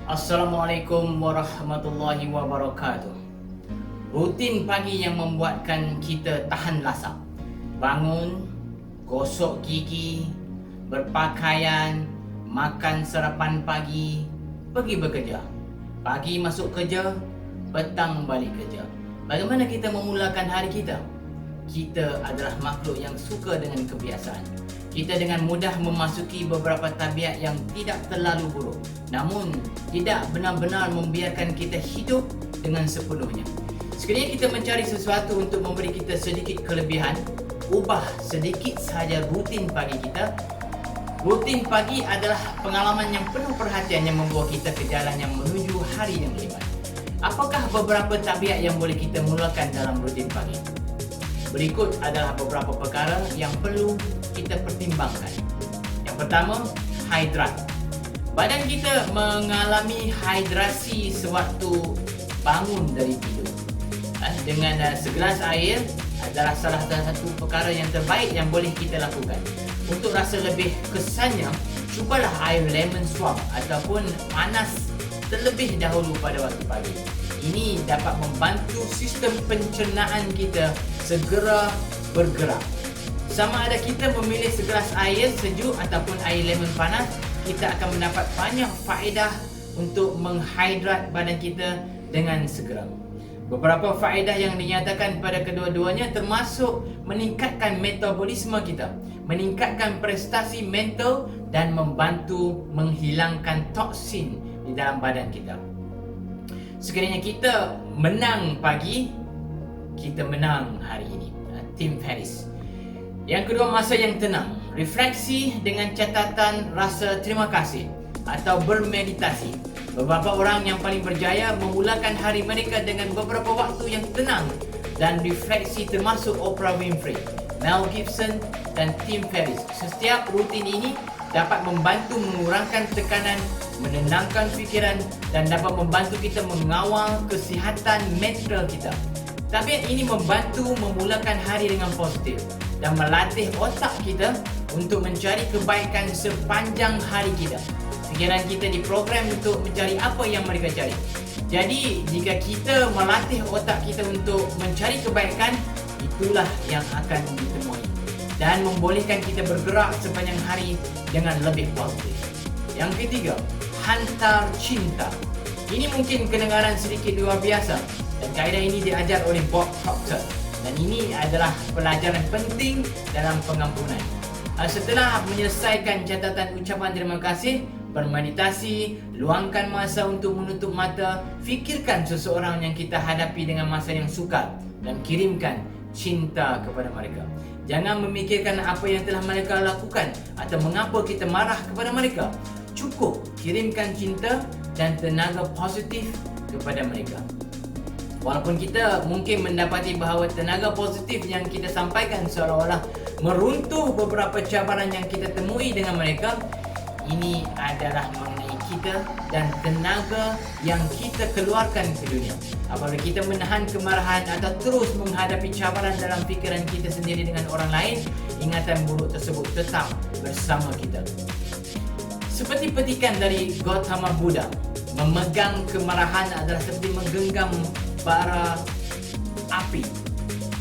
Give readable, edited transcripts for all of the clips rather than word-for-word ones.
Assalamualaikum warahmatullahi wabarakatuh. Rutin pagi yang membuatkan kita tahan lasak. Bangun, gosok gigi, berpakaian, makan sarapan pagi, pergi bekerja. Pagi masuk kerja, petang balik kerja. Bagaimana kita memulakan hari kita? Kita adalah makhluk yang suka dengan kebiasaan. Kita dengan mudah memasuki beberapa tabiat yang tidak terlalu buruk, namun tidak benar-benar membiarkan kita hidup dengan sepenuhnya. Sekiranya kita mencari sesuatu untuk memberi kita sedikit kelebihan, ubah sedikit sahaja rutin pagi kita. Rutin pagi adalah pengalaman yang penuh perhatian yang membawa kita ke jalan yang menuju hari yang hebat. Apakah beberapa tabiat yang boleh kita mulakan dalam rutin pagi? Berikut adalah beberapa perkara yang perlu kita pertimbangkan. Yang pertama, hidrat. Badan kita mengalami hidrasi sewaktu bangun dari tidur. Dengan segelas air adalah salah satu perkara yang terbaik yang boleh kita lakukan. Untuk rasa lebih kesannya, cubalah air lemon swab ataupun panas terlebih dahulu pada waktu pagi. Ini dapat membantu sistem pencernaan kita segera bergerak. Sama ada kita memilih segelas air sejuk ataupun air lemon panas, kita akan mendapat banyak faedah untuk menghidrat badan kita dengan segera. Beberapa faedah yang dinyatakan pada kedua-duanya termasuk meningkatkan metabolisme kita, meningkatkan prestasi mental dan membantu menghilangkan toksin di dalam badan kita. Sekiranya kita menang pagi, kita menang hari ini. Tim Ferriss. Yang kedua, masa yang tenang. Refleksi dengan catatan rasa terima kasih atau bermeditasi. Beberapa orang yang paling berjaya memulakan hari mereka dengan beberapa waktu yang tenang dan refleksi, termasuk Oprah Winfrey, Mel Gibson dan Tim Ferriss. Setiap rutin ini dapat membantu mengurangkan tekanan, menenangkan fikiran dan dapat membantu kita mengawal kesihatan mental kita. Tabiat ini membantu memulakan hari dengan positif dan melatih otak kita untuk mencari kebaikan sepanjang hari kita. Fikiran kita diprogram untuk mencari apa yang mereka cari. Jadi, jika kita melatih otak kita untuk mencari kebaikan, itulah yang akan ditemui dan membolehkan kita bergerak sepanjang hari dengan lebih positif. Yang ketiga, hantar cinta. Ini mungkin kedengaran sedikit luar biasa dan kaedah ini diajar oleh Bob Proctor dan ini adalah pelajaran penting dalam pengampunan. Setelah menyelesaikan catatan ucapan terima kasih, bermeditasi, luangkan masa untuk menutup mata, fikirkan seseorang yang kita hadapi dengan masa yang sukar dan kirimkan cinta kepada mereka. Jangan memikirkan apa yang telah mereka lakukan atau mengapa kita marah kepada mereka. Cukup kirimkan cinta dan tenaga positif kepada mereka. Walaupun kita mungkin mendapati bahawa tenaga positif yang kita sampaikan seolah-olah meruntuh beberapa cabaran yang kita temui dengan mereka, ini adalah mengenai kita dan tenaga yang kita keluarkan ke dunia. Apabila kita menahan kemarahan atau terus menghadapi cabaran dalam fikiran kita sendiri dengan orang lain, ingatan buruk tersebut tetap bersama kita. Seperti petikan dari Gautama Buddha, memegang kemarahan adalah seperti menggenggam bara api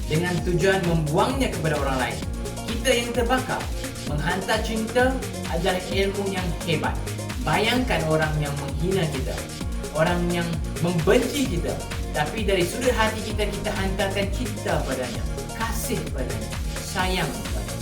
dengan tujuan membuangnya kepada orang lain. Kita yang terbakar. Menghantar cinta adalah ilmu yang hebat. Bayangkan orang yang menghina kita, orang yang membenci kita, tapi dari sudut hati kita, kita hantarkan cinta padanya, kasih padanya, sayang padanya.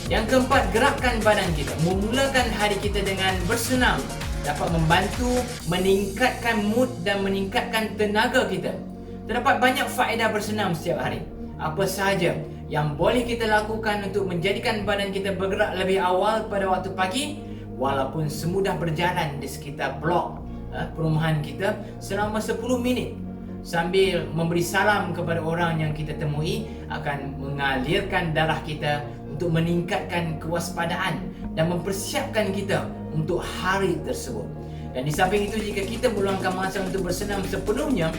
Yang keempat, gerakkan badan kita. Memulakan hari kita dengan bersenam dapat membantu meningkatkan mood dan meningkatkan tenaga kita. Terdapat banyak faedah bersenam setiap hari. Apa sahaja yang boleh kita lakukan untuk menjadikan badan kita bergerak lebih awal pada waktu pagi, walaupun semudah berjalan di sekitar blok perumahan kita selama 10 minit sambil memberi salam kepada orang yang kita temui, akan mengalirkan darah kita untuk meningkatkan kewaspadaan dan mempersiapkan kita untuk hari tersebut. Dan di samping itu, jika kita meluangkan masa untuk bersenam sepenuhnya,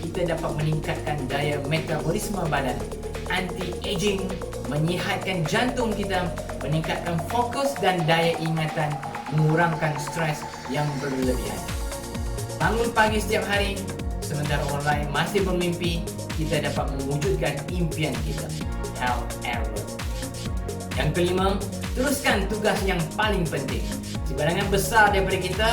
kita dapat meningkatkan daya metabolisme badan, anti-aging, menyihatkan jantung kita, meningkatkan fokus dan daya ingatan, mengurangkan stres yang berlebihan. bangun pagi setiap hari, sementara orang lain masih bermimpi, kita dapat mewujudkan impian kita. However, yang kelima, teruskan tugas yang paling penting. Sebarangan besar daripada kita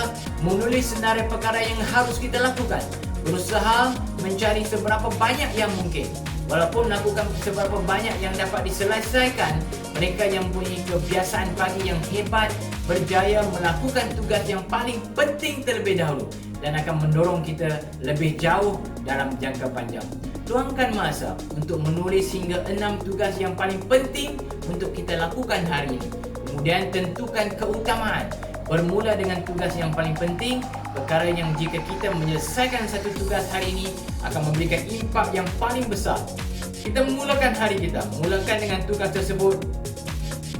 menulis senarai perkara yang harus kita lakukan. Berusaha mencari seberapa banyak yang mungkin. Walaupun melakukan seberapa banyak yang dapat diselesaikan, mereka yang mempunyai kebiasaan pagi yang hebat berjaya melakukan tugas yang paling penting terlebih dahulu dan akan mendorong kita lebih jauh dalam jangka panjang. Luangkan masa untuk menulis hingga 6 tugas yang paling penting untuk kita lakukan hari ini. Kemudian tentukan keutamaan. Bermula dengan tugas yang paling penting, perkara yang jika kita menyelesaikan satu tugas hari ini akan memberikan impak yang paling besar. Kita memulakan hari kita, mulakan dengan tugas tersebut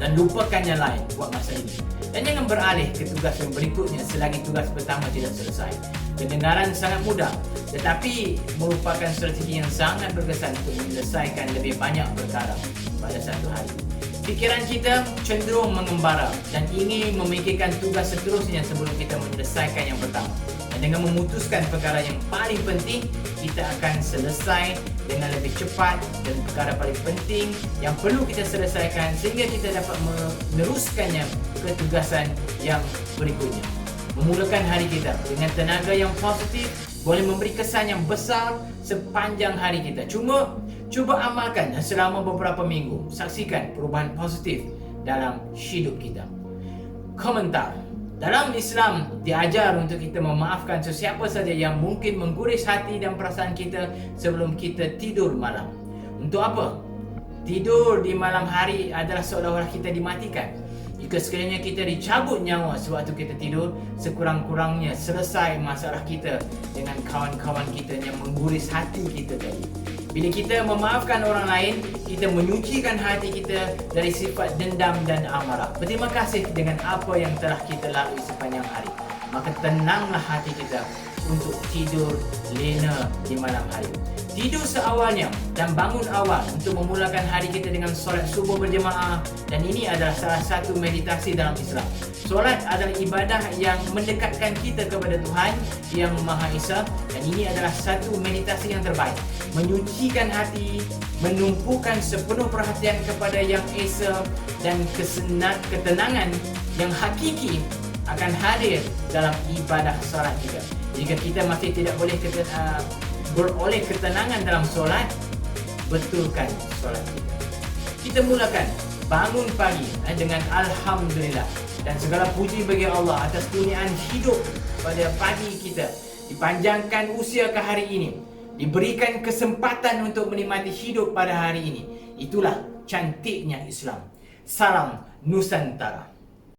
dan lupakan yang lain buat masa ini. Dan jangan beralih ke tugas yang berikutnya selagi tugas pertama tidak selesai. Kedengaran sangat mudah, tetapi merupakan strategi yang sangat berkesan untuk menyelesaikan lebih banyak perkara pada satu hari. Fikiran kita cenderung mengembara dan ingin memikirkan tugas seterusnya sebelum kita menyelesaikan yang pertama. Dan dengan memutuskan perkara yang paling penting, kita akan selesai dengan lebih cepat dan perkara paling penting yang perlu kita selesaikan sehingga kita dapat meneruskannya ke tugasan yang berikutnya. Memulakan hari kita dengan tenaga yang positif boleh memberi kesan yang besar sepanjang hari kita. Cuba amalkan selama beberapa minggu. Saksikan perubahan positif dalam hidup kita. Komentar. Dalam Islam diajar untuk kita memaafkan sesiapa saja yang mungkin mengguris hati dan perasaan kita sebelum kita tidur malam. Untuk apa? Tidur di malam hari adalah seolah-olah kita dimatikan. Jika sekiranya kita dicabut nyawa sewaktu kita tidur, sekurang-kurangnya selesai masalah kita dengan kawan-kawan kita yang mengguris hati kita tadi. Bila kita memaafkan orang lain, kita menyucikan hati kita dari sifat dendam dan amarah. Berterima kasih dengan apa yang telah kita lalui sepanjang hari. Maka tenanglah hati kita untuk tidur lena di malam hari. Tidur seawalnya dan bangun awal untuk memulakan hari kita dengan solat subuh berjemaah, dan ini adalah salah satu meditasi dalam Islam. Solat adalah ibadah yang mendekatkan kita kepada Tuhan Yang Maha Esa, dan ini adalah satu meditasi yang terbaik. Menyucikan hati, menumpukan sepenuh perhatian kepada Yang Esa, dan ketenangan yang hakiki akan hadir dalam ibadah solat kita. Jika kita masih tidak boleh beroleh ketenangan dalam solat, betulkan solat kita. Kita mulakan bangun pagi dengan Alhamdulillah, dan segala puji bagi Allah atas kurniaan hidup pada pagi kita. Dipanjangkan usia ke hari ini, diberikan kesempatan untuk menikmati hidup pada hari ini. Itulah cantiknya Islam. Salam Nusantara.